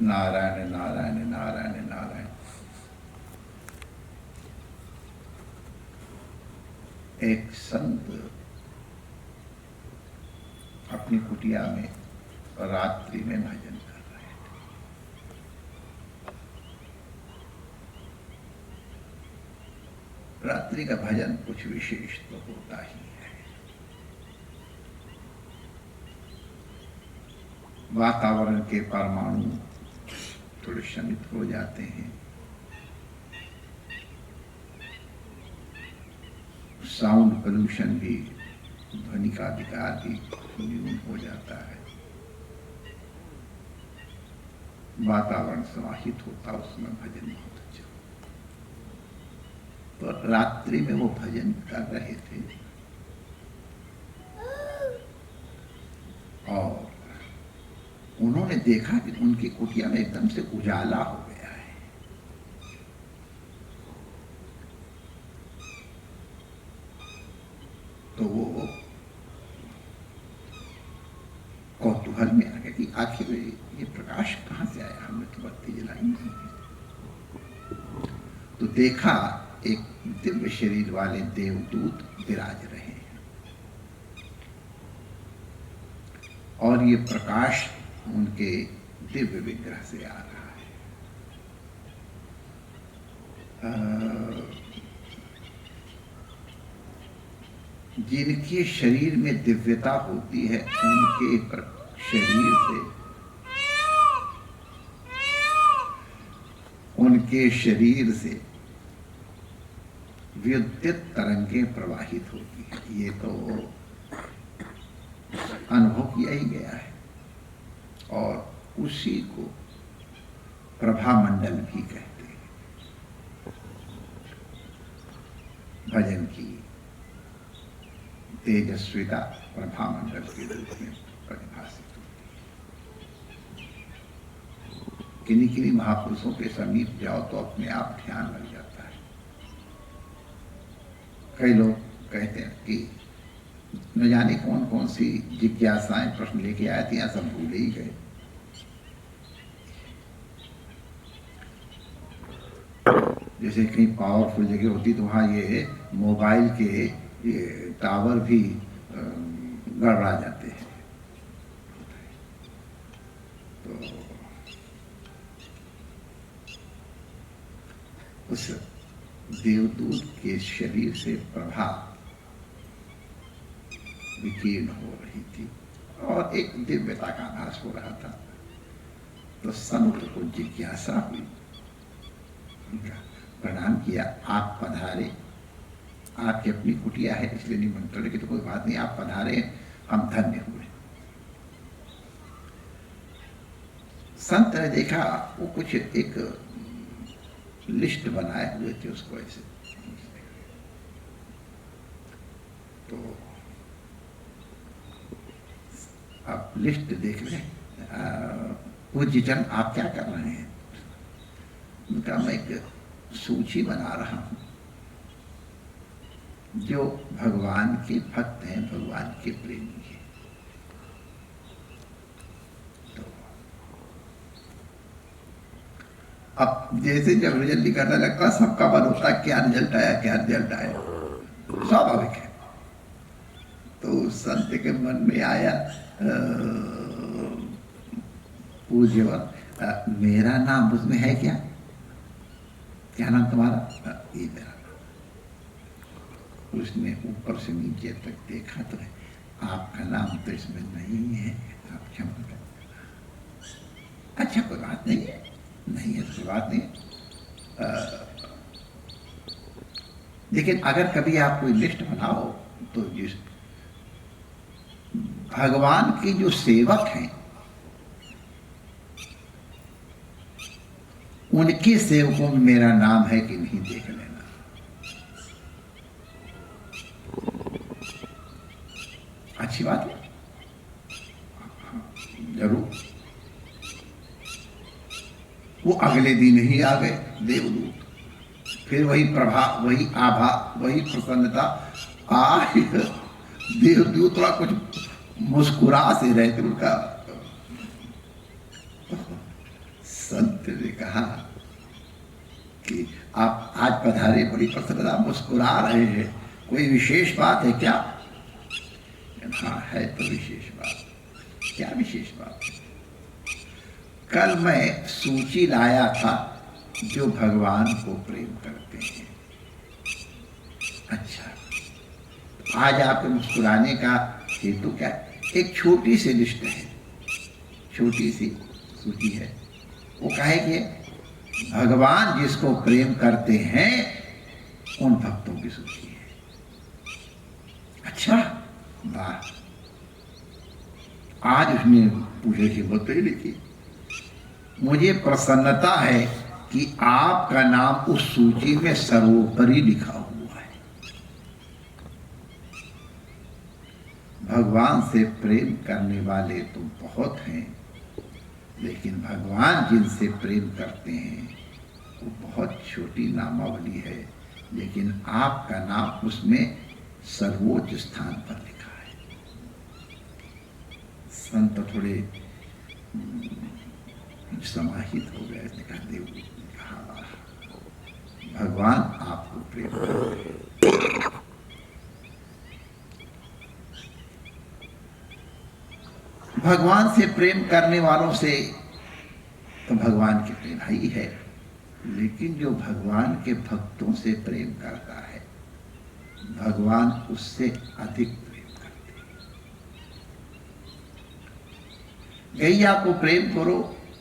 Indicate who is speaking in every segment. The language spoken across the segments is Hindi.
Speaker 1: नारायण नारायण नारायण नारायण। एक संत अपनी कुटिया में रात्रि में भजन कर रहे थे। रात्रि का भजन कुछ विशेष तो होता ही है। वातावरण के परमाणु थोड़े शमित हो जाते हैं, साउंड पोल्यूशन भी, ध्वनि का अधिकार भी न्यून हो जाता है, वातावरण समाहित होता, उसमें भजन बहुत अच्छा। तो रात्रि में वो भजन कर रहे थे और उन्होंने देखा कि उनकी कुटिया में एकदम से उजाला हो गया है। तो वो कौतूहल में आ गया कि आखिर ये प्रकाश कहाँ से आया, हमने तो बत्ती जलाई नहीं है। तो देखा एक दिव्य शरीर वाले देवदूत विराज रहे हैं और ये प्रकाश उनके दिव्य विग्रह से आ रहा है। जिनके शरीर में दिव्यता होती है उनके शरीर से विद्युत तरंगें प्रवाहित होती है। ये तो अनुभव किया ही गया है और उसी को प्रभा मंडल भी कहते हैं। भजन की तेजस्विता प्रभा मंडल के रूप में परिभाषित होती है। किन्हीं किन्हीं महापुरुषों के समीप जाओ तो अपने आप ध्यान लग जाता है। कई लोग कहते हैं कि न जाने कौन कौन सी जिज्ञासाएं प्रश्न लेके आए थे, यहाँ सब भूल ही गए। जैसे कहीं पावरफुल जगह होती तो वहाँ ये मोबाइल के ये टावर भी गड़बड़ा जाते हैं। तो उस देवदूत के शरीर से प्रभा विकीर्ण हो रही थी और एक दिव्यता का आभास हो रहा था। तो संत को जिज्ञासा हुई, उनका प्रणाम किया। आप पधारे, आपकी अपनी कुटिया है इसलिए निमंत्रण की तो कोई बात नहीं, आप पधारे, हम धन्य हुए। संत ने देखा वो कुछ एक लिस्ट बनाए हुए थे उसको ऐसे, तो आप लिस्ट देख लें। पूज्य जन आप क्या कर रहे हैं? उनका मैं एक सूची बना रहा हूं, जो भगवान के भक्त हैं, भगवान के प्रेमी हैं। तो अब जैसे जब रिजल्ट निकलने लगता सबका मन होता है क्या रिजल्ट आया, क्या रिजल्ट आया, स्वाभाविक है। तो संत के मन में आया, पूज्यवर मेरा नाम उसमें है क्या? क्या नाम तुम्हारा? ये मेरा नाम। उसने ऊपर से नीचे तक देखा तो आपका नाम तो इसमें नहीं है, आप क्षमा करें। अच्छा कोई बात नहीं है, नहीं है कोई बात नहीं। लेकिन अगर कभी आप कोई लिस्ट बनाओ तो जिस भगवान के जो सेवक हैं उनके सेवकों में मेरा नाम है कि नहीं देख लेना। अच्छी बात है, जरूर। वो अगले दिन ही आ गए देवदूत, फिर वही प्रभा, वही आभा, वही प्रसन्नता। देवदूत थोड़ा कुछ मुस्कुरा से रहे थे, उनका संत ने कहा कि आप आज पधारे, बड़ी प्रसन्नता, मुस्कुरा रहे हैं, कोई विशेष बात है क्या? हाँ है तो विशेष बात। क्या विशेष बात है? कल मैं सूची लाया था जो भगवान को प्रेम करते हैं। अच्छा, आज आपके मुस्कुराने का हेतु क्या? एक छोटी सी लिस्ट है, छोटी सी सूची है। वो कहे कि भगवान जिसको प्रेम करते हैं उन भक्तों की सूची है। अच्छा, वाह। आज उसने पूछे की बात ही लिखी। मुझे प्रसन्नता है कि आपका नाम उस सूची में सर्वोपरि लिखा हुआ है। भगवान से प्रेम करने वाले तो बहुत हैं, लेकिन भगवान जिनसे प्रेम करते हैं वो बहुत छोटी नामावली है, लेकिन आपका नाम उसमें सर्वोच्च स्थान पर लिखा है। संत थोड़े समाहित हो गए। उसने कहा, देव ने कहा, भगवान आपको प्रेम करते हैं। भगवान से प्रेम करने वालों से तो भगवान की प्रेम ही है, लेकिन जो भगवान के भक्तों से प्रेम करता है, भगवान उससे अधिक प्रेम करते हैं। गैया को प्रेम करो,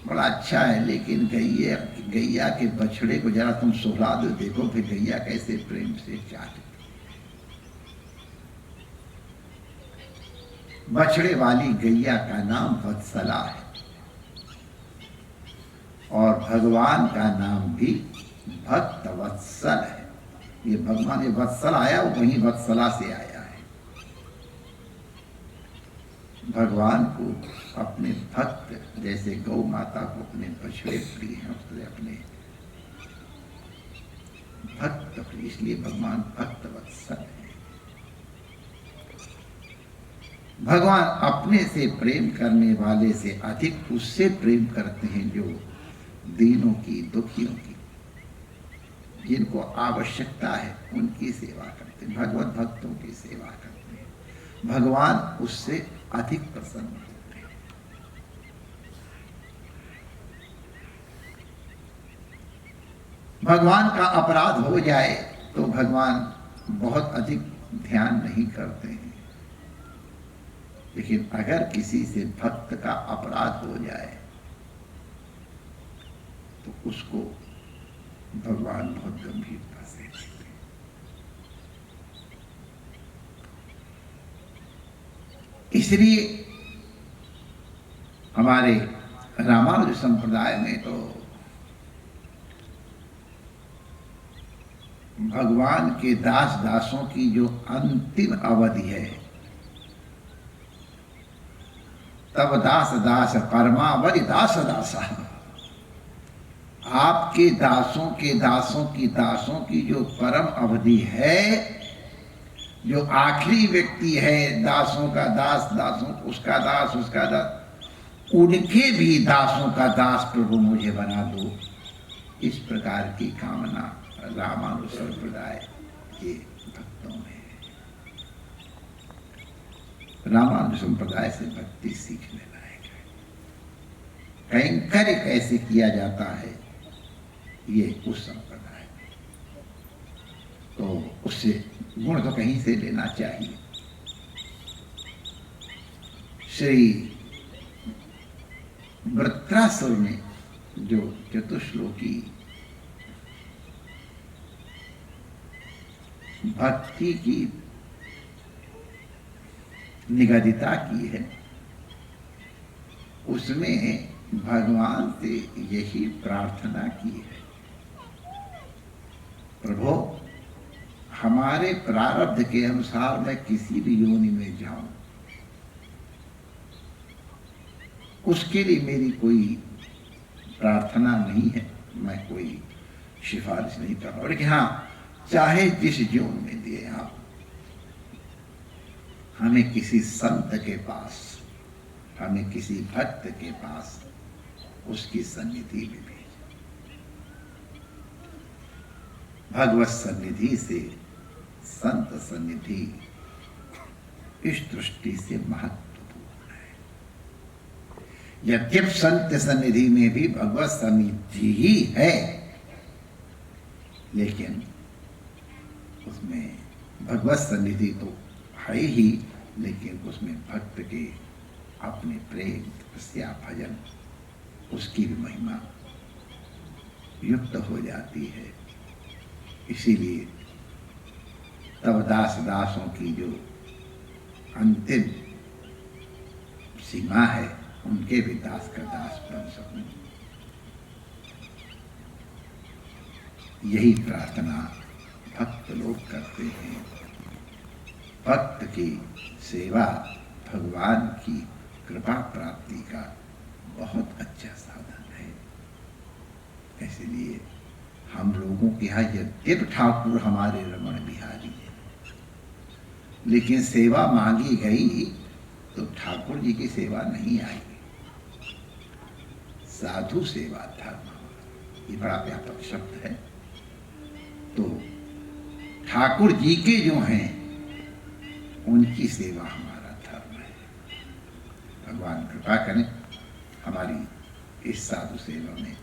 Speaker 1: बड़ा अच्छा है, लेकिन गैया के बछड़े को जरा तुम सुला दो, देखो फिर गैया कैसे प्रेम से चाहती। बछड़े वाली गैया का नाम वत्सला है, और भगवान का नाम भी भक्त वत्सल है। ये भगवान, ये वत्सल आया वो वहीं वत्सला से आया है। भगवान को अपने भक्त, जैसे गौ माता को अपने बछड़े प्रिय हैं, उससे अपने भक्त प्रिय, इसलिए भगवान भक्त वत्सल है। भगवान अपने से प्रेम करने वाले से अधिक उससे प्रेम करते हैं जो दीनों की, दुखियों की, जिनको आवश्यकता है उनकी सेवा करते हैं, भगवत भक्तों की सेवा करते हैं। भगवान उससे अधिक प्रसन्न होते हैं। भगवान का अपराध हो जाए तो भगवान बहुत अधिक ध्यान नहीं करते हैं, लेकिन अगर किसी से भक्त का अपराध हो जाए तो उसको भगवान बहुत गंभीरता से लेते हैं। इसलिए हमारे रामानुज संप्रदाय में तो भगवान के दास दासों की जो अंतिम अवधि है, तब दास दास परमावधि दास दासा, आपके दासों के दासों की जो परम अवधि है, जो आखिरी व्यक्ति है दासों का दास, दासों उसका दास, उनके भी दासों का दास प्रभु मुझे बना दो। इस प्रकार की कामना रामानुज संप्रदाय के भक्तों में है। रामानुज संप्रदाय से भक्ति सीखने लायक है। कैंकर्य कैसे किया जाता है ये उस संप्रदाय में, तो उससे गुण तो कहीं से लेना चाहिए। श्री वृत्रासुर ने जो चतुश्लोकी भक्ति की निगदिता की है, उसमें भगवान से यही प्रार्थना की है, प्रभु हमारे प्रारब्ध के अनुसार मैं किसी भी योनि में जाऊं, उसके लिए मेरी कोई प्रार्थना नहीं है, मैं कोई सिफारिश नहीं कर रहा, लेकिन हाँ चाहे जिस योनि में दिए आप, हमें किसी संत के पास, हमें किसी भक्त के पास उसकी सन्निधि में भेजा। भगवत सन्निधि से संत सन्निधि इस दृष्टि से महत्वपूर्ण है। यद्यप संत सन्निधि में भी भगवत सन्निधि ही है, लेकिन उसमें भगवत सन्निधि तो है ही, लेकिन उसमें भक्त के अपने प्रेम तपस्या भजन उसकी भी महिमा युक्त हो जाती है। इसीलिए तब दास दासों की जो अंतिम सीमा है, उनके भी दास का दास बन सकूं, यही प्रार्थना भक्त लोग करते हैं। भक्त की सेवा भगवान की कृपा प्राप्ति का बहुत अच्छा साधन है। इसलिए हम लोगों के यहाँ यद्यप ठाकुर हमारे रमण बिहारी है, लेकिन सेवा मांगी गई तो ठाकुर जी की सेवा नहीं आई। साधु सेवा धर्म, ये बड़ा व्यापक शब्द है। तो ठाकुर जी के जो हैं उनकी सेवा हमारा धर्म है। भगवान कृपा करें हमारी इस साधु सेवा में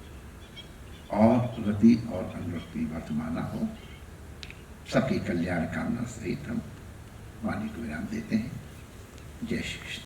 Speaker 1: और रति और अनुरक्ति वर्तमाना हो। सबकी कल्याण कामना सहित हम वाणी को विराम देते हैं। जय श्री कृष्ण।